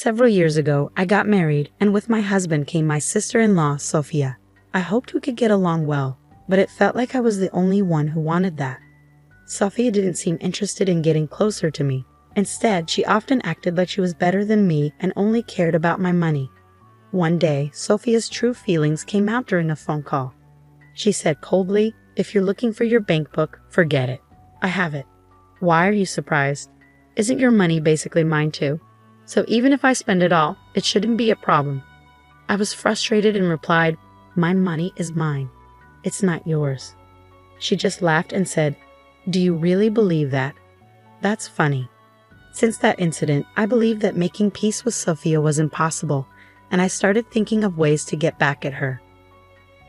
Several years ago, I got married, and with my husband came my sister-in-law, Sophia. I hoped we could get along well, but it felt like I was the only one who wanted that. Sophia didn't seem interested in getting closer to me. Instead, she often acted like she was better than me and only cared about my money. One day, Sophia's true feelings came out during a phone call. She said coldly, "If you're looking for your bank book, forget it. I have it." "Why are you surprised? Isn't your money basically mine too? So even if I spend it all, it shouldn't be a problem." I was frustrated and replied, "My money is mine. It's not yours." She just laughed and said, "Do you really believe that? That's funny." Since that incident, I believed that making peace with Sophia was impossible, and I started thinking of ways to get back at her.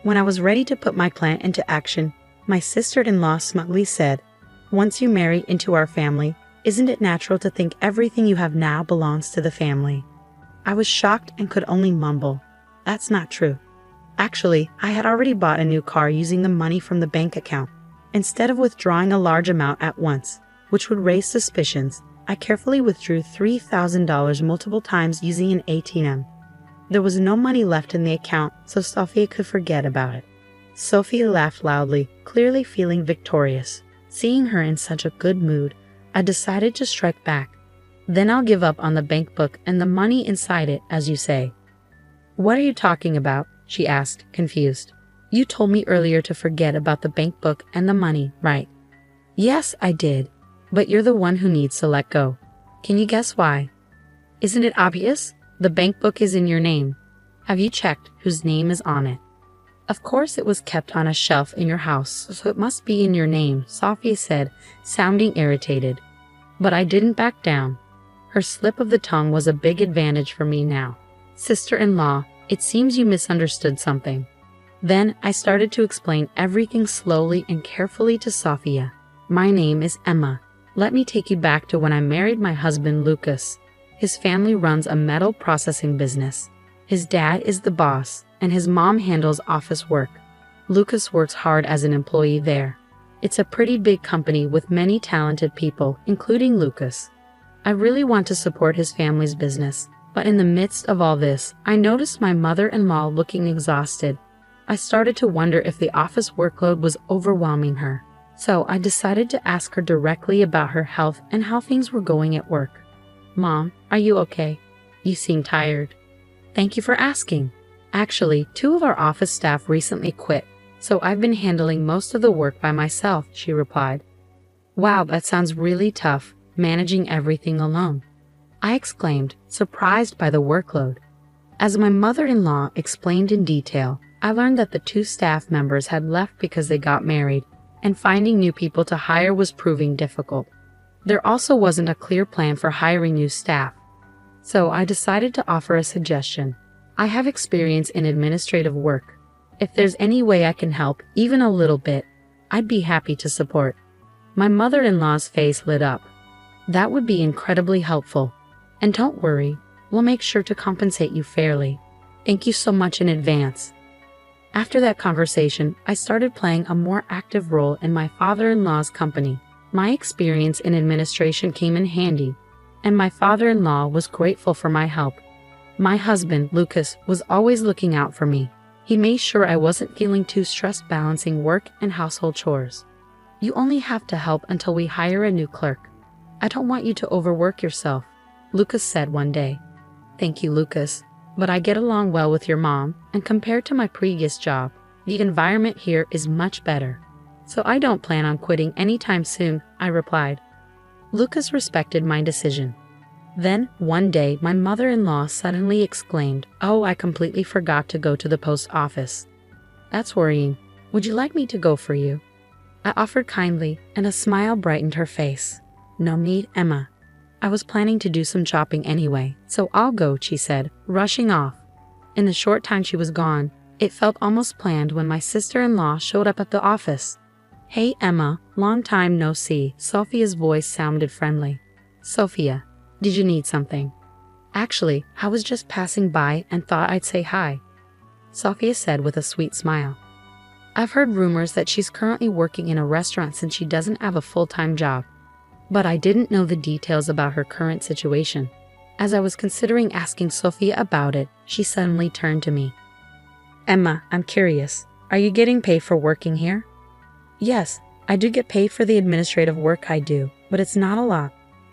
When I was ready to put my plan into action, my sister-in-law smugly said, "Once you marry into our family, isn't it natural to think everything you have now belongs to the family?" I was shocked and could only mumble, "That's not true." Actually, I had already bought a new car using the money from the bank account. Instead of withdrawing a large amount at once, which would raise suspicions, I carefully withdrew $3,000 multiple times using an ATM. There was no money left in the account, so Sophia could forget about it. Sophia laughed loudly, clearly feeling victorious. Seeing her in such a good mood, I decided to strike back. "Then I'll give up on the bank book and the money inside it, as you say." "What are you talking about?" she asked, confused. "You told me earlier to forget about the bank book and the money, right?" "Yes, I did. But you're the one who needs to let go. Can you guess why?" "Isn't it obvious? The bank book is in your name. Have you checked whose name is on it?" "Of course it was kept on a shelf in your house, so it must be in your name," Sophia said, sounding irritated. But I didn't back down. Her slip of the tongue was a big advantage for me now. "Sister-in-law, it seems you misunderstood something." Then I started to explain everything slowly and carefully to Sophia. "My name is Emma. Let me take you back to when I married my husband, Lucas. His family runs a metal processing business. His dad is the boss, and his mom handles office work. Lucas works hard as an employee there. It's a pretty big company with many talented people, including Lucas. I really want to support his family's business, but in the midst of all this, I noticed my mother-in-law looking exhausted. I started to wonder if the office workload was overwhelming her. So I decided to ask her directly about her health and how things were going at work. "Mom, are you okay? You seem tired." "Thank you for asking. Actually, 2 of our office staff recently quit, so I've been handling most of the work by myself," she replied. "Wow, that sounds really tough, managing everything alone," I exclaimed, surprised by the workload. As my mother-in-law explained in detail, I learned that the 2 staff members had left because they got married, and finding new people to hire was proving difficult. There also wasn't a clear plan for hiring new staff. So I decided to offer a suggestion. I have experience in administrative work. If there's any way I can help, even a little bit, I'd be happy to support. My mother-in-law's face lit up. "That would be incredibly helpful. And don't worry, we'll make sure to compensate you fairly. Thank you so much in advance." After that conversation, I started playing a more active role in my father-in-law's company. My experience in administration came in handy, and my father-in-law was grateful for my help. My husband, Lucas, was always looking out for me. He made sure I wasn't feeling too stressed balancing work and household chores. "You only have to help until we hire a new clerk. I don't want you to overwork yourself," Lucas said one day. "Thank you, Lucas. But I get along well with your mom, and compared to my previous job, the environment here is much better. So I don't plan on quitting anytime soon," I replied. Lucas respected my decision. Then, one day, my mother-in-law suddenly exclaimed, "Oh, I completely forgot to go to the post office." "That's worrying. Would you like me to go for you?" I offered kindly, and a smile brightened her face. "No need, Emma. I was planning to do some shopping anyway, so I'll go," she said, rushing off. In the short time she was gone, it felt almost planned when my sister-in-law showed up at the office. "Hey, Emma, long time no see." Sophia's voice sounded friendly. "Sophia, did you need something?" "Actually, I was just passing by and thought I'd say hi," Sophia said with a sweet smile. "I've heard rumors that she's currently working in a restaurant since she doesn't have a full-time job. But I didn't know the details about her current situation. As I was considering asking Sophia about it, she suddenly turned to me. Emma, I'm curious. Are you getting paid for working here? Yes, I do get paid for the administrative work I do, but it's not a lot.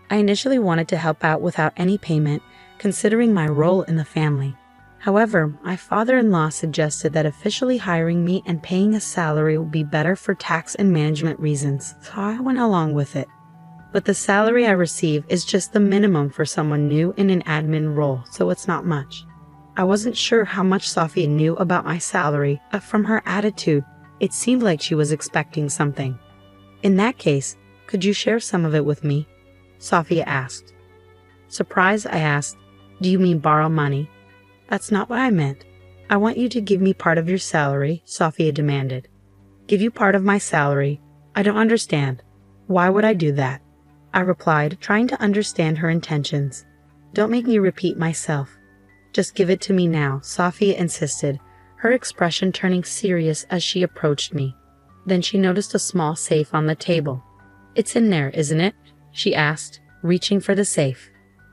I initially wanted to help out without any payment, considering my role in the family. However, my father-in-law suggested that officially hiring me and paying a salary would be better for tax and management reasons, so I went along with it. But the salary I receive is just the minimum for someone new in an admin role, so it's not much. I wasn't sure how much Sophia knew about my salary, but from her attitude, it seemed like she was expecting something. In that case, could you share some of it with me? Sophia asked. Surprised, I asked, do you mean borrow money? That's not what I meant. I want you to give me part of your salary, Sophia demanded. Give you part of my salary? I don't understand. Why would I do that? I replied, trying to understand her intentions. Don't make me repeat myself. Just give it to me now, Sophia insisted, her expression turning serious as she approached me. Then she noticed a small safe on the table. It's in there, isn't it? She asked, reaching for the safe.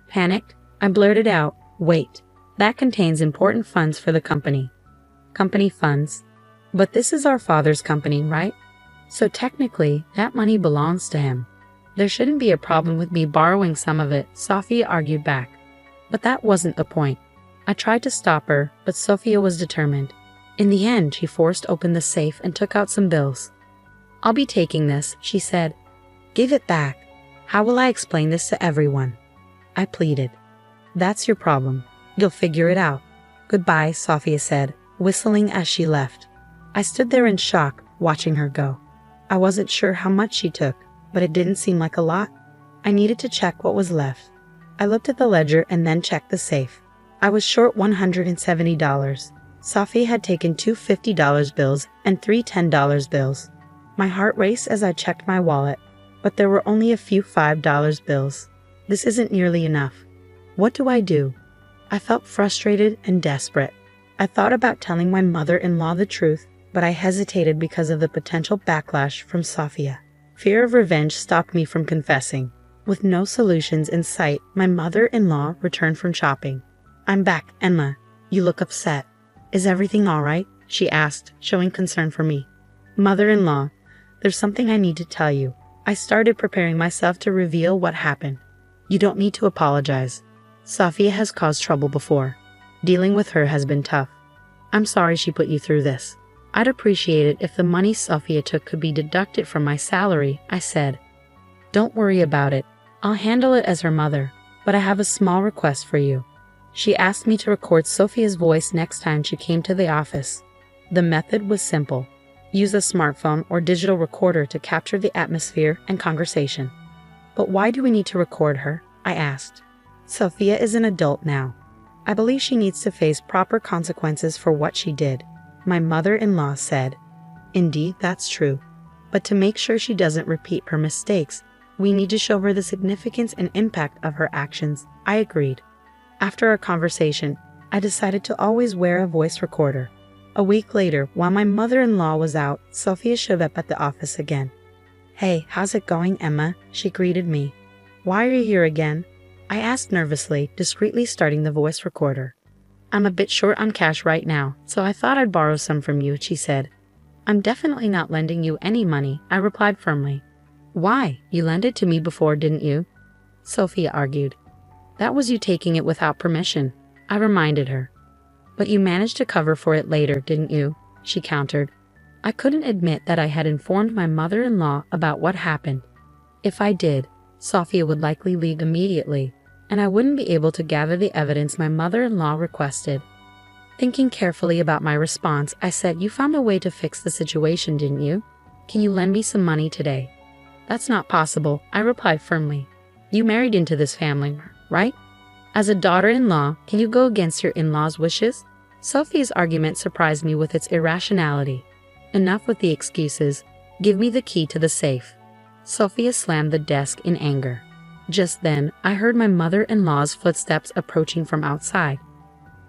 Panicked, I blurted out, wait, that contains important funds for the company. Company funds? But this is our father's company, right? So technically, that money belongs to him. There shouldn't be a problem with me borrowing some of it, Sophia argued back. But that wasn't the point. I tried to stop her, but Sophia was determined. In the end, she forced open the safe and took out some bills. I'll be taking this, she said. Give it back. How will I explain this to everyone? I pleaded. That's your problem. You'll figure it out. Goodbye, Sophia said, whistling as she left. I stood there in shock, watching her go. I wasn't sure how much she took, but it didn't seem like a lot. I needed to check what was left. I looked at the ledger and then checked the safe. I was short $170. Sophia had taken two $50 bills and three $10 bills. My heart raced as I checked my wallet, but there were only a few $5 bills. This isn't nearly enough. What do I do? I felt frustrated and desperate. I thought about telling my mother-in-law the truth, but I hesitated because of the potential backlash from Sophia. Fear of revenge stopped me from confessing. With no solutions in sight, my mother-in-law returned from shopping. I'm back, Emma. You look upset. Is everything all right? She asked, showing concern for me. Mother-in-law, there's something I need to tell you. I started preparing myself to reveal what happened. You don't need to apologize. Sophia has caused trouble before. Dealing with her has been tough. I'm sorry she put you through this. I'd appreciate it if the money Sophia took could be deducted from my salary, I said. Don't worry about it. I'll handle it as her mother, but I have a small request for you. She asked me to record Sophia's voice next time she came to the office. The method was simple. Use a smartphone or digital recorder to capture the atmosphere and conversation. But why do we need to record her? I asked. Sophia is an adult now. I believe she needs to face proper consequences for what she did, my mother-in-law said. Indeed, that's true. But to make sure she doesn't repeat her mistakes, we need to show her the significance and impact of her actions. I agreed. After our conversation, I decided to always wear a voice recorder. A week later, while my mother-in-law was out, Sophia showed up at the office again. Hey, how's it going, Emma? She greeted me. Why are you here again? I asked nervously, discreetly starting the voice recorder. I'm a bit short on cash right now, so I thought I'd borrow some from you, she said. I'm definitely not lending you any money, I replied firmly. Why? You lent it to me before, didn't you? Sophia argued. That was you taking it without permission, I reminded her. But you managed to cover for it later, didn't you? She countered. I couldn't admit that I had informed my mother-in-law about what happened. If I did, Sophia would likely leave immediately, and I wouldn't be able to gather the evidence my mother-in-law requested. Thinking carefully about my response, I said, You found a way to fix the situation, didn't you? Can you lend me some money today? That's not possible, I replied firmly. You married into this family, right? As a daughter-in-law, can you go against your in-laws' wishes? Sophia's argument surprised me with its irrationality. Enough with the excuses. Give me the key to the safe. Sophia slammed the desk in anger. Just then, I heard my mother-in-law's footsteps approaching from outside.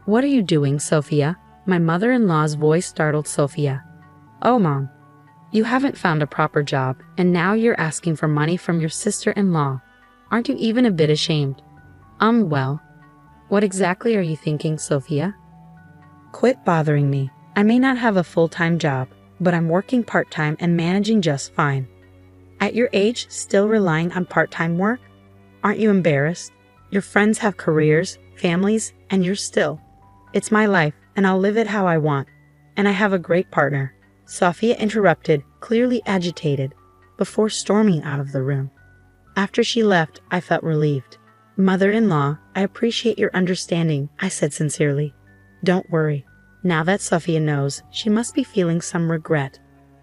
What are you doing, Sophia? My mother-in-law's voice startled Sophia. Oh, Mom. You haven't found a proper job, and now you're asking for money from your sister-in-law. Aren't you even a bit ashamed? Well, What exactly are you thinking, Sophia? Quit bothering me. I may not have a full-time job, but I'm working part-time and managing just fine. At your age, still relying on part-time work? Aren't you embarrassed? Your friends have careers, families, and you're still. It's my life, and I'll live it how I want. And I have a great partner. Sophia interrupted, clearly agitated, before storming out of the room. After she left, I felt relieved. Mother-in-law, I appreciate your understanding, I said sincerely. Don't worry. Now that Sophia knows, she must be feeling some regret.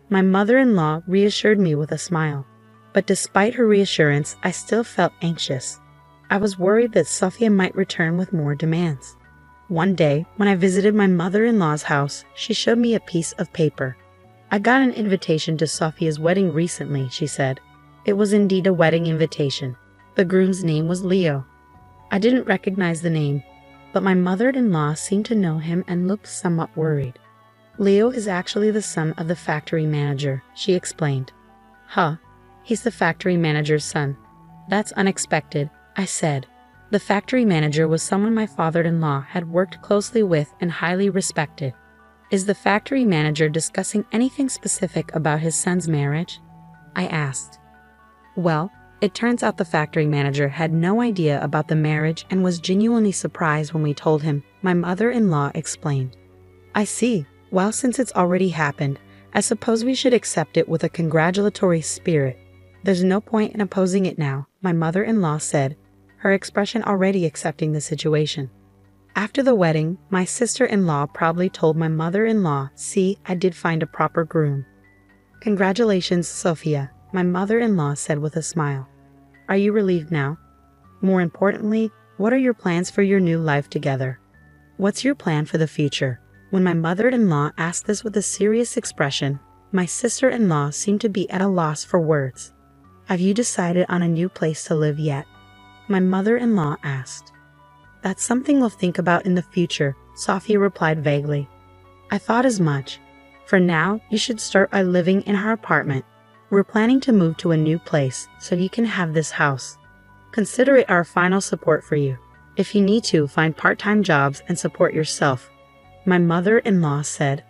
My mother-in-law reassured me with a smile. But despite her reassurance, I still felt anxious. I was worried that Sophia might return with more demands. One day, when I visited my mother-in-law's house, she showed me a piece of paper. I got an invitation to Sophia's wedding recently, she said. It was indeed a wedding invitation. The groom's name was Leo. I didn't recognize the name, but my mother-in-law seemed to know him and looked somewhat worried. Leo is actually the son of the factory manager, she explained. Huh, he's the factory manager's son. That's unexpected, I said. The factory manager was someone my father-in-law had worked closely with and highly respected. Is the factory manager discussing anything specific about his son's marriage? I asked. Well, it turns out the factory manager had no idea about the marriage and was genuinely surprised when we told him, my mother-in-law explained. I see. Well, since it's already happened, I suppose we should accept it with a congratulatory spirit. There's no point in opposing it now, my mother-in-law said, her expression already accepting the situation. After the wedding, my sister-in-law probably told my mother-in-law, see, I did find a proper groom. Congratulations, Sophia, my mother-in-law said with a smile. Are you relieved now? More importantly, what are your plans for your new life together? What's your plan for the future? When my mother-in-law asked this with a serious expression, my sister-in-law seemed to be at a loss for words. Have you decided on a new place to live yet? My mother-in-law asked. That's something we'll think about in the future, Sophia replied vaguely. I thought as much. For now, you should start by living in our apartment. We're planning to move to a new place, so you can have this house. Consider it our final support for you. If you need to, find part-time jobs and support yourself. My mother-in-law said.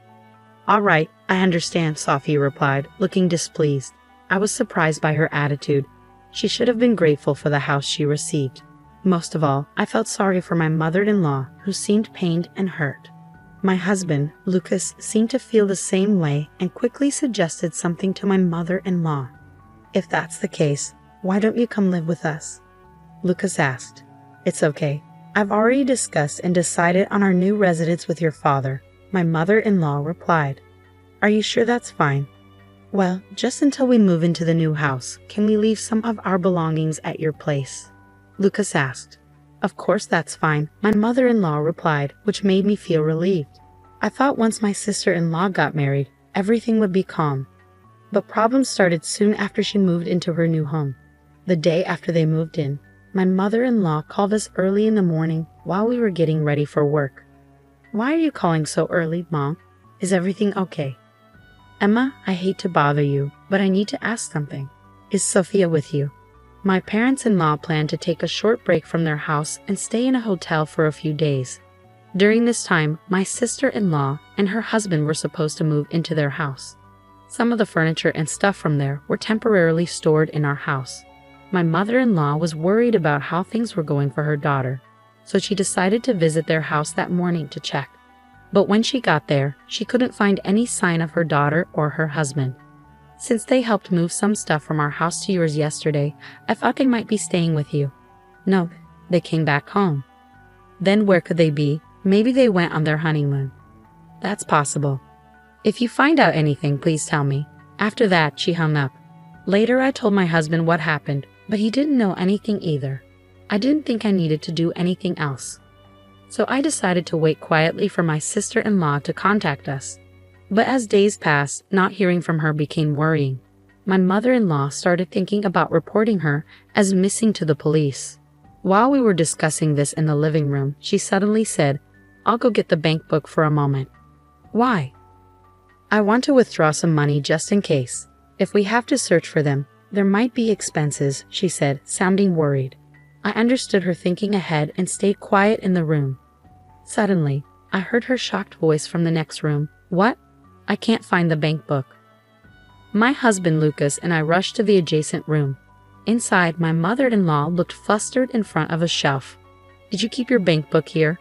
All right, I understand, Sophia replied, looking displeased. I was surprised by her attitude. She should have been grateful for the house she received. Most of all, I felt sorry for my mother-in-law, who seemed pained and hurt. My husband, Lucas, seemed to feel the same way and quickly suggested something to my mother-in-law. If that's the case, why don't you come live with us? Lucas asked. It's okay. I've already discussed and decided on our new residence with your father, my mother-in-law replied. Are you sure that's fine? Well, just until we move into the new house, can we leave some of our belongings at your place? Lucas asked. Of course that's fine, my mother-in-law replied, which made me feel relieved. I thought once my sister-in-law got married, everything would be calm. But problems started soon after she moved into her new home. The day after they moved in, my mother-in-law called us early in the morning while we were getting ready for work. Why are you calling so early, Mom? Is everything okay? Emma, I hate to bother you, but I need to ask something. Is Sophia with you? My parents-in-law plan to take a short break from their house and stay in a hotel for a few days. During this time, my sister-in-law and her husband were supposed to move into their house. Some of the furniture and stuff from there were temporarily stored in our house. My mother-in-law was worried about how things were going for her daughter, so she decided to visit their house that morning to check. But when she got there, she couldn't find any sign of her daughter or her husband. Since they helped move some stuff from our house to yours yesterday, I thought they might be staying with you. No, they came back home. Then where could they be? Maybe they went on their honeymoon. That's possible. If you find out anything, please tell me. After that, she hung up. Later, I told my husband what happened, but he didn't know anything either. I didn't think I needed to do anything else. So I decided to wait quietly for my sister-in-law to contact us. But as days passed, not hearing from her became worrying. My mother-in-law started thinking about reporting her as missing to the police. While we were discussing this in the living room, she suddenly said, I'll go get the bank book for a moment. Why? I want to withdraw some money just in case. If we have to search for them, there might be expenses, she said, sounding worried. I understood her thinking ahead and stayed quiet in the room. Suddenly, I heard her shocked voice from the next room. What? I can't find the bank book. My husband Lucas and I rushed to the adjacent room. Inside, my mother-in-law looked flustered in front of a shelf. Did you keep your bank book here?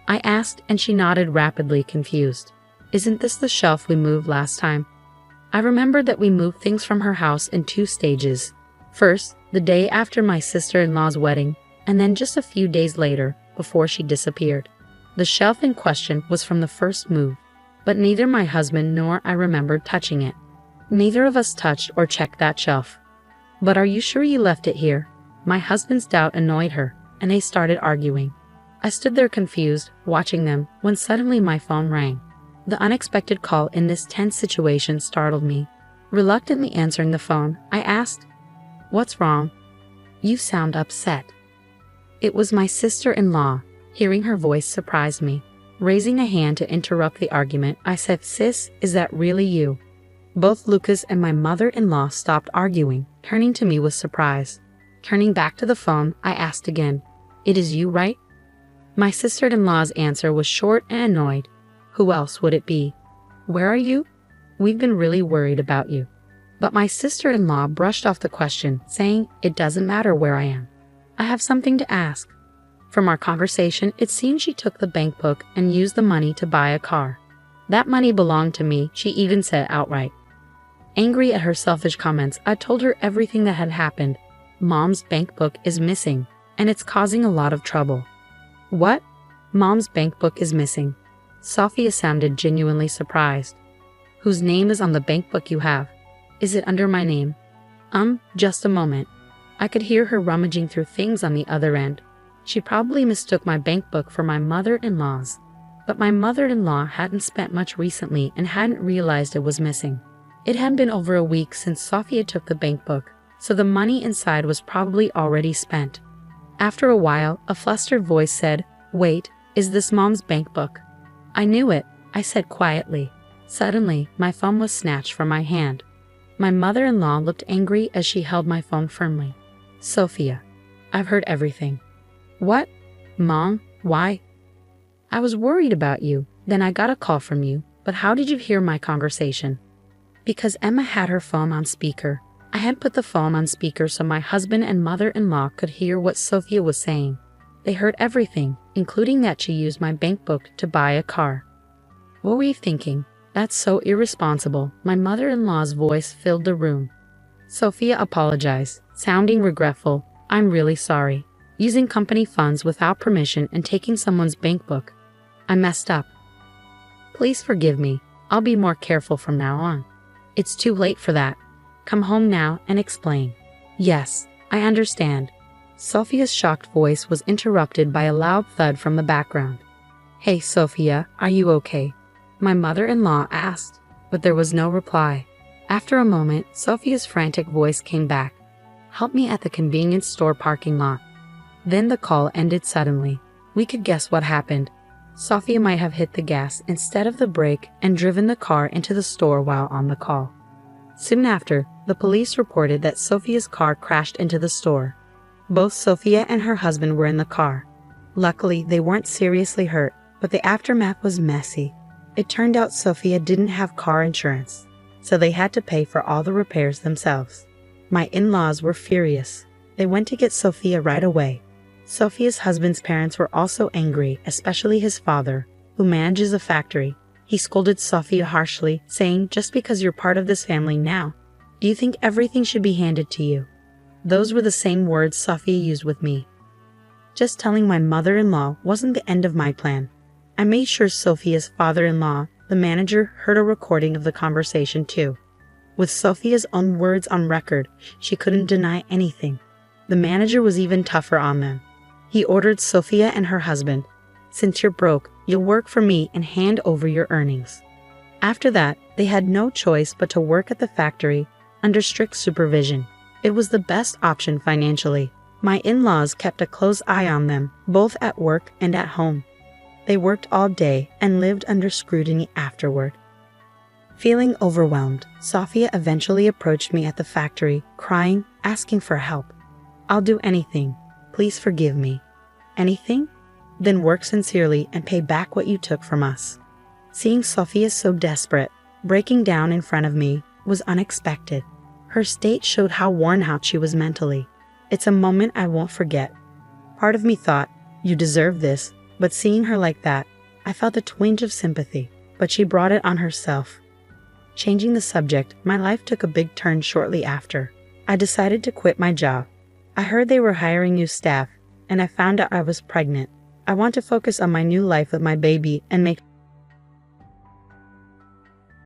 I asked, and she nodded rapidly, confused. Isn't this the shelf we moved last time? I remembered that we moved things from her house in 2 stages. First, the day after my sister-in-law's wedding, and then just a few days later, before she disappeared. The shelf in question was from the first move, but neither my husband nor I remembered touching it. Neither of us touched or checked that shelf. But are you sure you left it here? My husband's doubt annoyed her, and they started arguing. I stood there confused, watching them, when suddenly my phone rang. The unexpected call in this tense situation startled me. Reluctantly answering the phone, I asked, "What's wrong? You sound upset." It was my sister-in-law. Hearing her voice surprised me. Raising a hand to interrupt the argument, I said, "Sis, is that really you?" Both Lucas and my mother-in-law stopped arguing, turning to me with surprise. Turning back to the phone, I asked again, "It is you, right?" My sister-in-law's answer was short and annoyed. Who else would it be? "Where are you? We've been really worried about you." But my sister-in-law brushed off the question, saying, "It doesn't matter where I am. I have something to ask." From our conversation, it seemed she took the bank book and used the money to buy a car. That money belonged to me, she even said outright. Angry at her selfish comments, I told her everything that had happened. Mom's bank book is missing, and it's causing a lot of trouble. What? Mom's bank book is missing? Sophia sounded genuinely surprised. Whose name is on the bank book you have? Is it under my name? Just a moment. I could hear her rummaging through things on the other end. She probably mistook my bank book for my mother-in-law's. But my mother-in-law hadn't spent much recently and hadn't realized it was missing. It had been over a week since Sophia took the bank book, so the money inside was probably already spent. After a while, a flustered voice said, "Wait, is this Mom's bank book?" I knew it, I said quietly. Suddenly, my phone was snatched from my hand. My mother-in-law looked angry as she held my phone firmly. "Sophia, I've heard everything." "What? Mom, why?" "I was worried about you. Then I got a call from you. But how did you hear my conversation?" "Because Emma had her phone on speaker. I had put the phone on speaker so my husband and mother-in-law could hear what Sophia was saying. They heard everything, including that she used my bank book to buy a car." "What were you thinking? That's so irresponsible." My mother-in-law's voice filled the room. Sophia apologized, sounding regretful. "I'm really sorry. Using company funds without permission and taking someone's bank book. I messed up. Please forgive me. I'll be more careful from now on." "It's too late for that. Come home now and explain." "Yes, I understand." Sophia's shocked voice was interrupted by a loud thud from the background. "Hey, Sophia, are you okay?" my mother-in-law asked, but there was no reply. After a moment, Sophia's frantic voice came back. "Help me at the convenience store parking lot." Then the call ended suddenly. We could guess what happened. Sophia might have hit the gas instead of the brake and driven the car into the store while on the call. Soon after, the police reported that Sophia's car crashed into the store. Both Sophia and her husband were in the car. Luckily, they weren't seriously hurt, but the aftermath was messy. It turned out Sophia didn't have car insurance, so they had to pay for all the repairs themselves. My in-laws were furious. They went to get Sophia right away. Sophia's husband's parents were also angry, especially his father, who manages a factory. He scolded Sophia harshly, saying, "Just because you're part of this family now, do you think everything should be handed to you?" Those were the same words Sophia used with me. Just telling my mother-in-law wasn't the end of my plan. I made sure Sophia's father-in-law, the manager, heard a recording of the conversation too. With Sophia's own words on record, she couldn't deny anything. The manager was even tougher on them. He ordered Sophia and her husband, "Since you're broke, you'll work for me and hand over your earnings." After that, they had no choice but to work at the factory under strict supervision. It was the best option financially. My in-laws kept a close eye on them, both at work and at home. They worked all day and lived under scrutiny afterward. Feeling overwhelmed, Sophia eventually approached me at the factory, crying, asking for help. "I'll do anything. Please forgive me. Anything? Then work sincerely and pay back what you took from us." Seeing Sophia so desperate, breaking down in front of me, was unexpected. Her state showed how worn out she was mentally. It's a moment I won't forget. Part of me thought, "You deserve this," but seeing her like that, I felt a twinge of sympathy, but she brought it on herself. Changing the subject, my life took a big turn shortly after. I decided to quit my job. I heard they were hiring new staff, and I found out I was pregnant. I want to focus on my new life with my baby and make